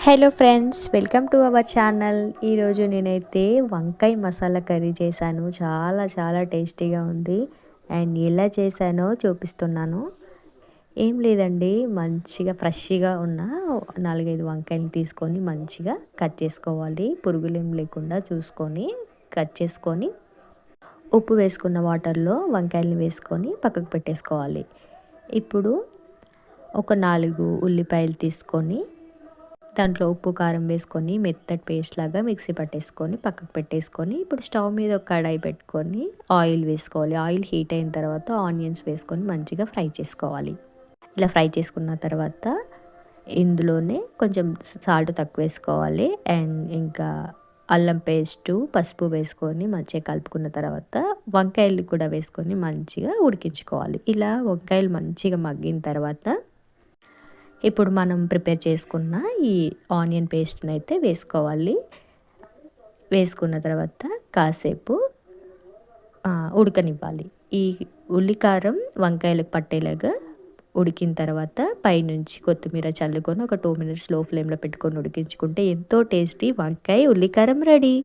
Hello friends, welcome to our channel. ఈరోజు నేనైతే వంకాయ మసాలా కర్రీ చేశాను. చాలా చాలా టేస్టీగా ఉంది. అండ్ ఎలా చేశానో చూపిస్తున్నాను. ఏం లేదండి, మంచిగా ఫ్రెష్గా ఉన్న 4-5 వంకాయలు తీసుకొని మంచిగా కట్ చేసుకోవాలి. పురుగులేం లేకుండా చూసుకొని కట్ చేసుకొని ఉప్పు వేసుకున్న వాటర్లో వంకాయలను వేసుకొని పక్కకు పెట్టేసుకోవాలి. ఇప్పుడు ఒక 4 ఉల్లిపాయలు తీసుకొని దాంట్లో ఉప్పు కారం వేసుకొని మెత్తటి పేస్ట్ లాగా మిక్సీ పట్టేసుకొని పక్కకు పెట్టేసుకొని, ఇప్పుడు స్టవ్ మీద ఒక కడాయి పెట్టుకొని ఆయిల్ వేసుకోవాలి. ఆయిల్ హీట్ అయిన తర్వాత ఆనియన్స్ వేసుకొని మంచిగా ఫ్రై చేసుకోవాలి. ఇలా ఫ్రై చేసుకున్న తర్వాత ఇందులోనే కొంచెం సాల్ట్ తక్కువ వేసుకోవాలి. అండ్ ఇంకా అల్లం పేస్టు, పసుపు వేసుకొని మంచిగా కలుపుకున్న తర్వాత వంకాయలు కూడా వేసుకొని మంచిగా ఉడికించుకోవాలి. ఇలా వంకాయలు మంచిగా మగ్గిన తర్వాత ఇప్పుడు మనం ప్రిపేర్ చేసుకున్న ఈ ఆనియన్ పేస్ట్ని అయితే వేసుకోవాలి. వేసుకున్న తర్వాత కాసేపు ఉడకనివ్వాలి. ఈ ఉల్లికారం వంకాయలకు పట్టేలాగా ఉడికిన తర్వాత పైనుంచి కొత్తిమీర చల్లుకొని ఒక 2 మినిట్స్ లో ఫ్లేమ్లో పెట్టుకొని ఉడికించుకుంటే ఎంతో టేస్టీ వంకాయ ఉల్లికారం రెడీ.